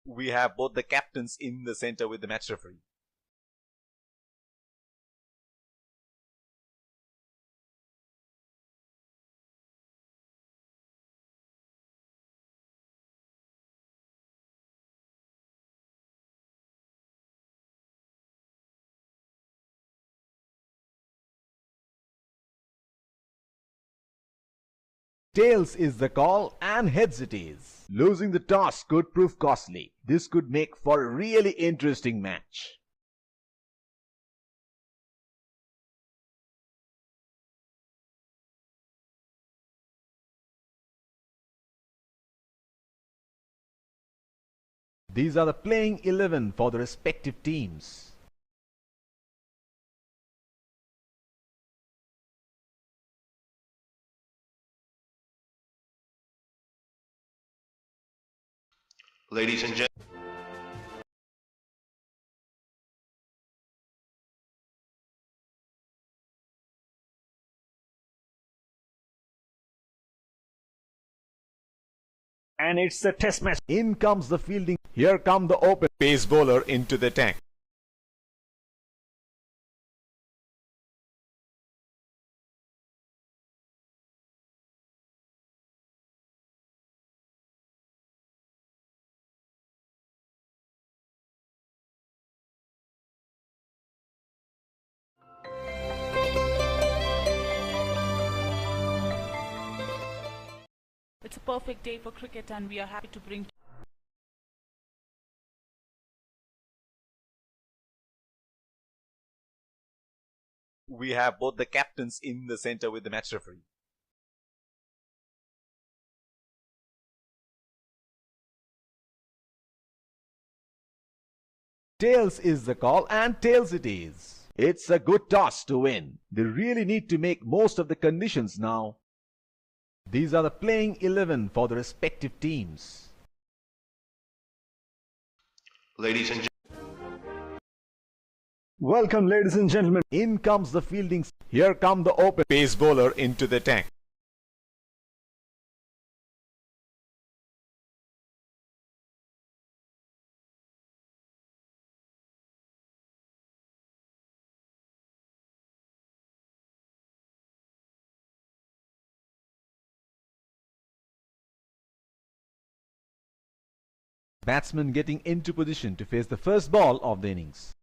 We have both the captains in the center with the match referee. Tails is the call and heads it is. Losing the toss could prove costly. This could make for a really interesting match. These are the playing 11 for the respective teams. Ladies and gentlemen, And it's a test match. In comes the fielding. Here come the open. Pace bowler into the tank. It's a perfect day for cricket and we are happy to bring We have both the captains in the center with the match referee. Tails is the call and tails it is. It's a good toss to win. They really need to make most of the conditions now. These are the playing 11 for the respective teams. ladies and Welcome, ladies and gentlemen. In comes the fielding. Here come the open. Pace bowler into the tank. Batsman getting into position to face the first ball of the innings.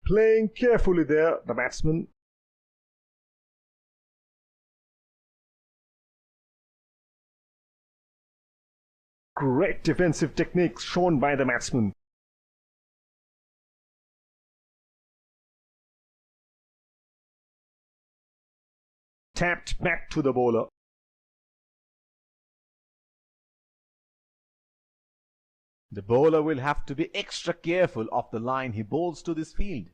Playing carefully there, the batsman. Great defensive techniques shown by the batsman. Tapped back to the bowler. The bowler will have to be extra careful of the line he bowls to this field.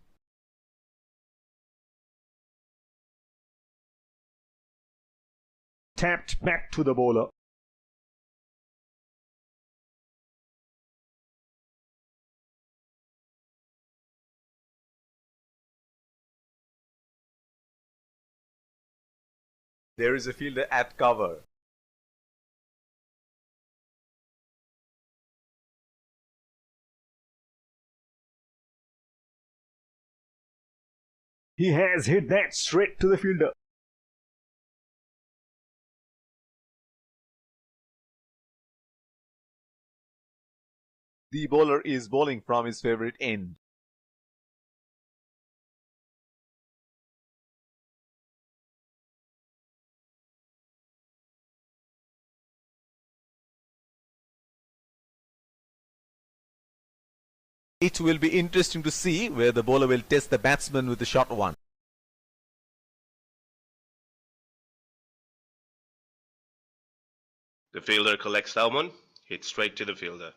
Tapped back to the bowler. There is a fielder at cover. He has hit that straight to the fielder. The bowler is bowling from his favorite end. It will be interesting to see where the bowler will test the batsman with the short one. the fielder collects that one, hits straight to the fielder.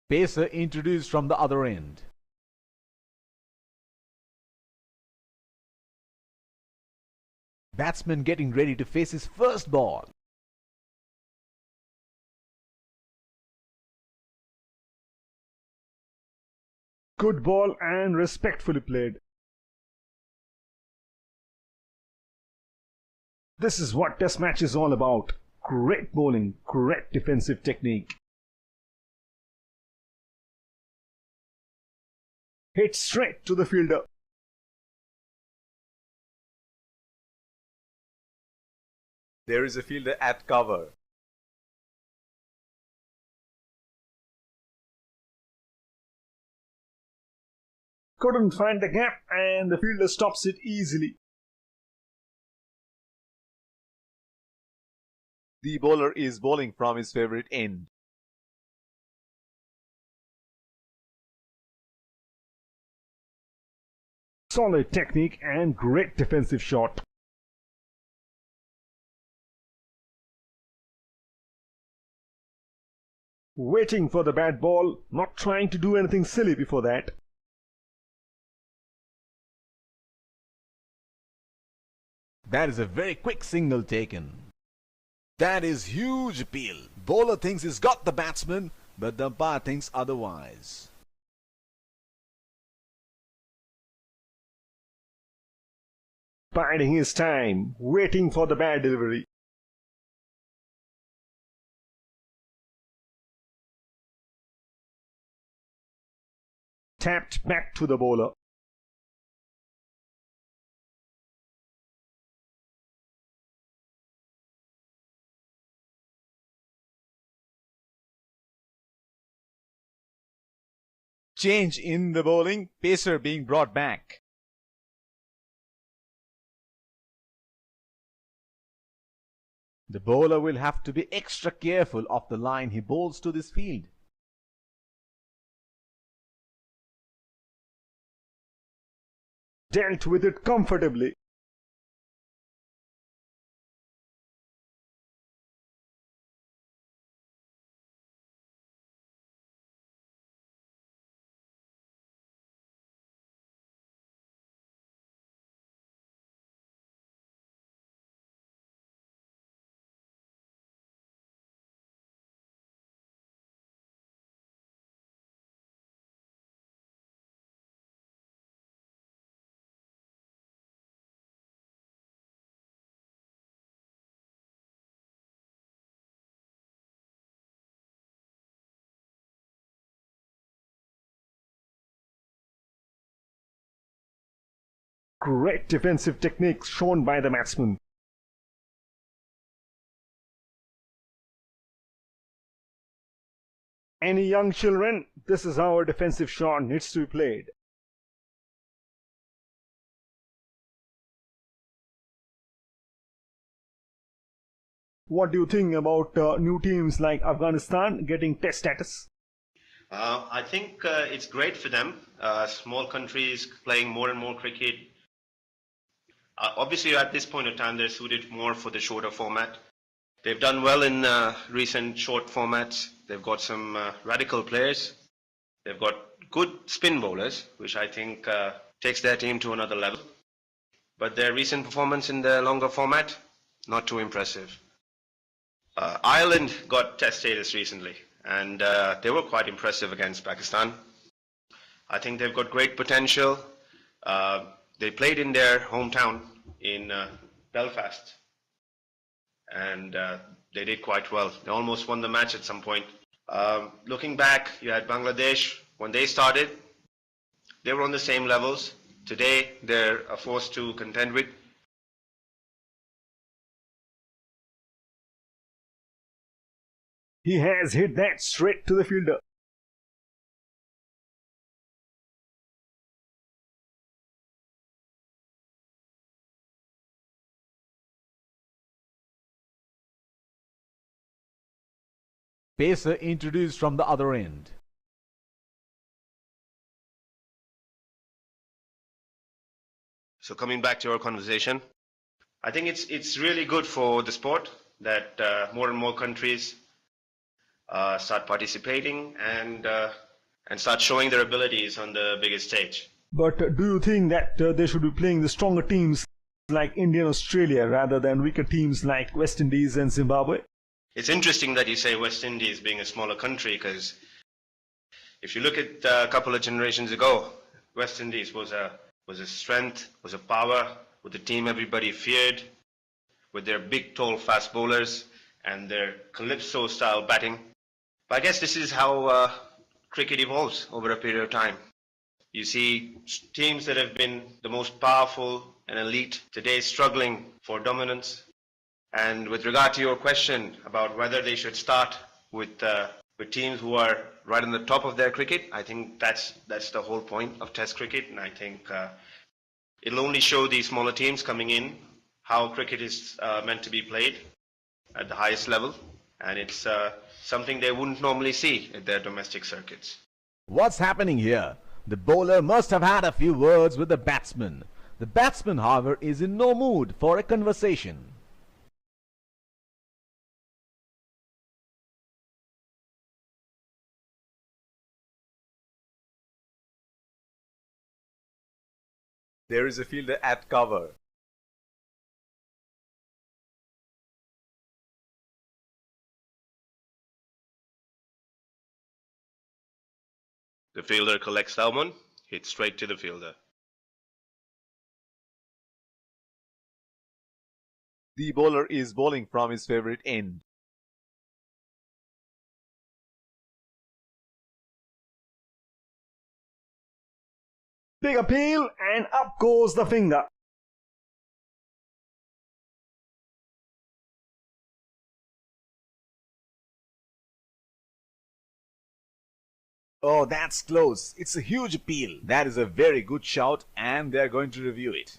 Pacer introduced from the other end. Batsman getting ready to face his first ball. Good ball and respectfully played. This is what Test match is all about. Great bowling, great defensive technique. Hit straight to the fielder. There is a fielder at cover. Couldn't find the gap and the fielder stops it easily. The bowler is bowling from his favorite end. Solid technique and great defensive shot. Waiting for the bad ball, not trying to do anything silly before that. That is a very quick signal taken. That is huge appeal. Bowler thinks he's got the batsman, but the umpire thinks otherwise. Biding his time, waiting for the bad delivery. Tapped back to the bowler. Change in the bowling, pacer being brought back. The bowler will have to be extra careful of the line he bowls to this field. Dealt with it comfortably. Great defensive techniques shown by the batsman. Any young children, this is how a defensive shot needs to be played. What do you think about new teams like Afghanistan getting test status? I think it's great for them. Small countries playing more and more cricket. Obviously, at this point of time, they're suited more for the shorter format. They've done well in recent short formats. They've got some radical players. They've got good spin bowlers, which I think takes their team to another level. But their recent performance in the longer format, not too impressive. Ireland got test status recently, and they were quite impressive against Pakistan. I think they've got great potential. They played in their hometown in Belfast, and they did quite well. They almost won the match at some point. Looking back, you had Bangladesh. When they started, they were on the same levels. Today, they're a force to contend with. He has hit that straight to the fielder. Pacer introduced from the other end. So coming back to our conversation, I think it's really good for the sport that more and more countries start participating and start showing their abilities on the biggest stage. But do you think that they should be playing the stronger teams like India and Australia rather than weaker teams like West Indies and Zimbabwe? It's interesting that you say West Indies being a smaller country, because If you look at a couple of generations ago, West Indies was a strength, was a power, with a team everybody feared, with their big, tall, fast bowlers and their calypso-style batting. But I guess this is how cricket evolves over a period of time. You see teams that have been the most powerful and elite today struggling for dominance. And with regard to your question about whether they should start with teams who are right on the top of their cricket, I think that's the whole point of Test cricket, and I think it'll only show these smaller teams coming in how cricket is meant to be played at the highest level, and it's something they wouldn't normally see at their domestic circuits. What's happening here? The bowler must have had a few words with the batsman. The batsman, however, is in no mood for a conversation. There is a fielder at cover. The fielder collects Salmon, hits straight to the fielder. The bowler is bowling from his favorite end. Big appeal, and up goes the finger. Oh, that's close. It's a huge appeal. That is a very good shout, and they're going to review it.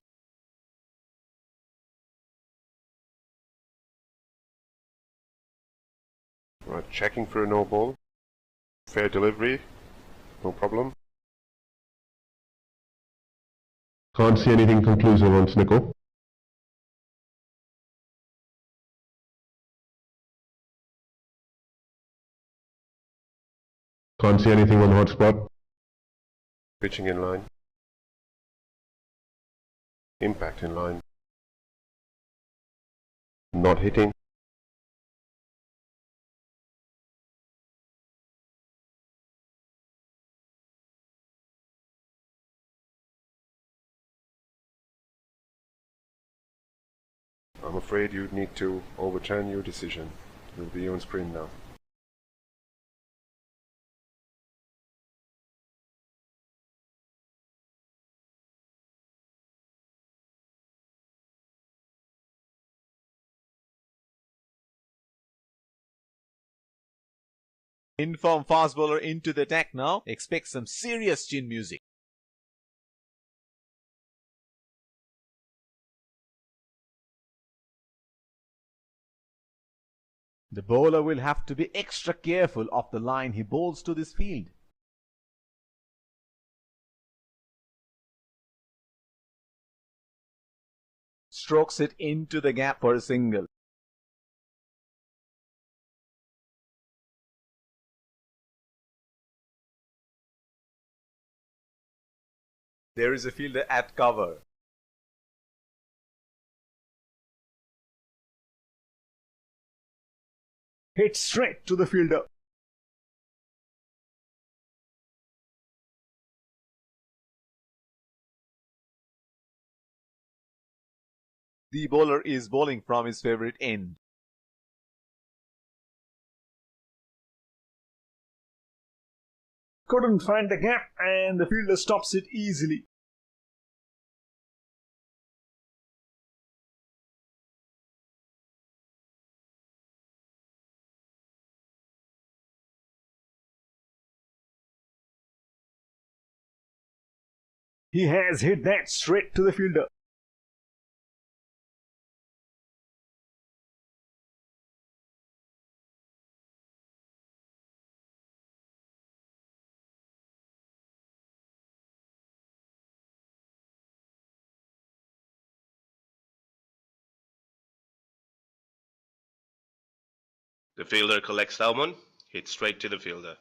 Right, checking for a no ball. Fair delivery, no problem. Can't see anything conclusive on Snicko. Can't see anything on hotspot. Pitching in line. Impact in line. Not hitting. I'm afraid you need to overturn your decision. You'll be on screen now. Inform fast bowler into the attack now. Expect some serious chin music. The bowler will have to be extra careful of the line he bowls to this field. Strokes it into the gap for a single. There is a fielder at cover. Hit straight to the fielder. The bowler is bowling from his favorite end. Couldn't find the gap, and the fielder stops it easily. He has hit that straight to the fielder. The fielder collects Salmon, hits straight to the fielder.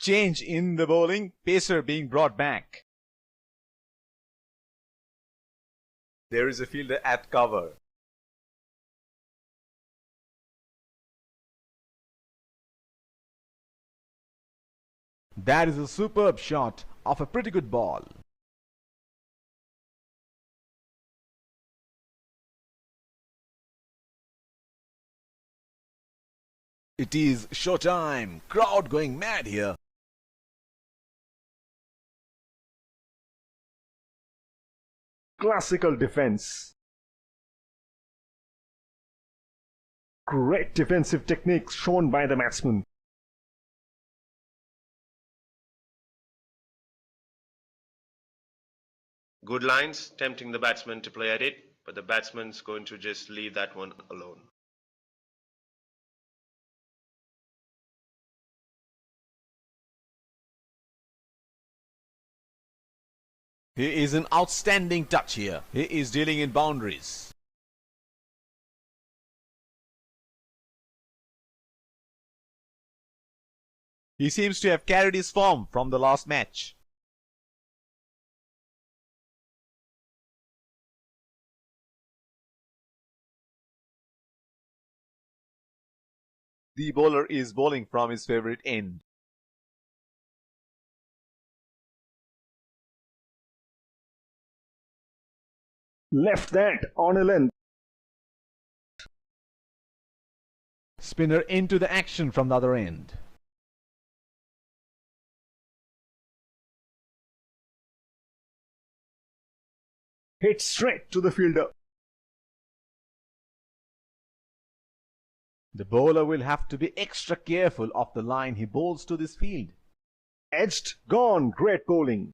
Change in the bowling, pacer being brought back. There is a fielder at cover. That is a superb shot of a pretty good ball. It is showtime. Crowd going mad here. Classical defense. Great defensive techniques shown by the batsman. Good lines, tempting the batsman to play at it, but the batsman's going to just leave that one alone. He is an outstanding touch here. He is dealing in boundaries. He seems to have carried his form from the last match. The bowler is bowling from his favorite end. Left that on a length. Spinner into the action from the other end. Hit straight to the fielder. The bowler will have to be extra careful of the line he bowls to this field. Edged, gone. Great bowling.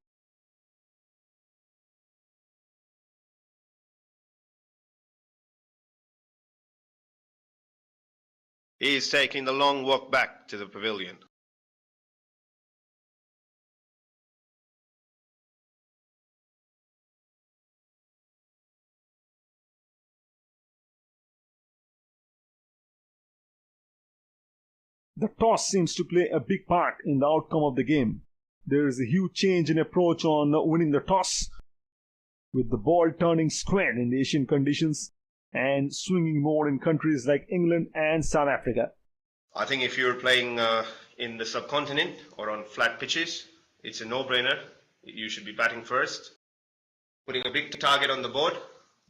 He is taking the long walk back to the pavilion. The toss seems to play a big part in the outcome of the game. There is a huge change in approach on winning the toss, with the ball turning square in the Asian conditions and swinging more in countries like England and South Africa. I think if you're playing in the subcontinent or on flat pitches, it's a no-brainer. You should be batting first. Putting a big target on the board,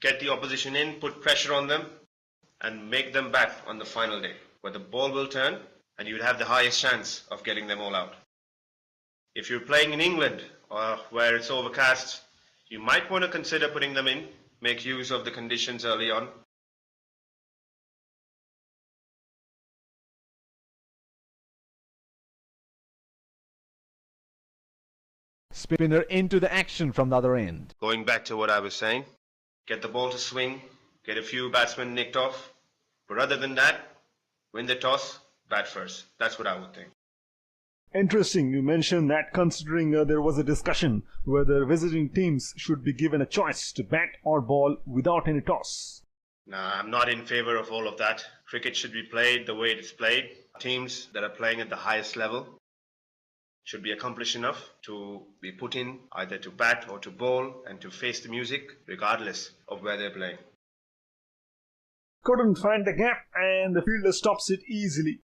get the opposition in, put pressure on them, and make them bat on the final day, where the ball will turn and you'd have the highest chance of getting them all out. If you're playing in England, where it's overcast, you might want to consider putting them in, make use of the conditions early on. Spinner into the action from the other end. Going back to what I was saying, get the ball to swing, get a few batsmen nicked off, but other than that, win the toss, bat first. That's what I would think. Interesting, you mentioned that considering there was a discussion whether visiting teams should be given a choice to bat or ball without any toss. Nah, I'm not in favor of all of that. Cricket should be played the way it's played. Teams that are playing at the highest level should be accomplished enough to be put in either to bat or to bowl and to face the music regardless of where they're playing. Couldn't find the gap and the fielder stops it easily.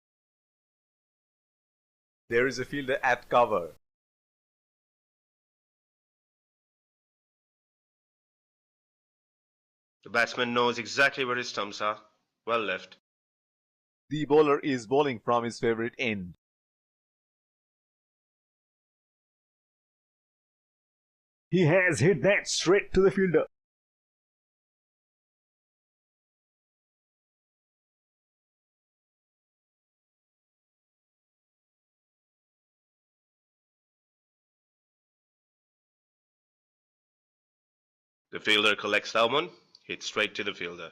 There is a fielder at cover. The batsman knows exactly where his stumps are. Well left. The bowler is bowling from his favorite end. He has hit that straight to the fielder. The fielder collects that one, hits straight to the fielder.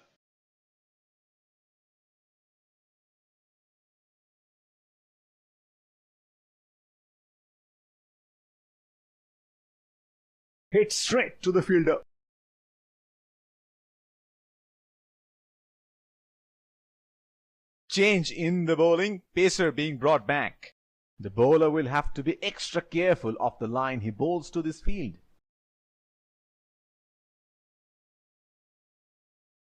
Hit straight to the fielder. Change in the bowling, pacer being brought back. The bowler will have to be extra careful of the line he bowls to this field.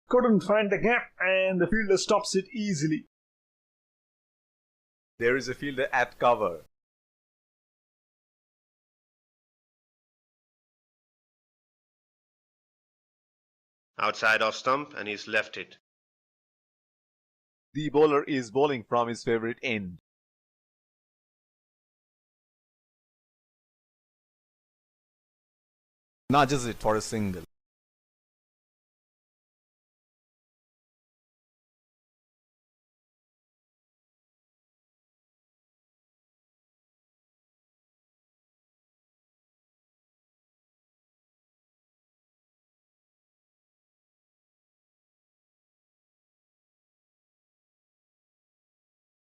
Couldn't find the gap and the fielder stops it easily. There is a fielder at cover. Outside off stump, and he's left it. The bowler is bowling from his favorite end. Nudges it for a single.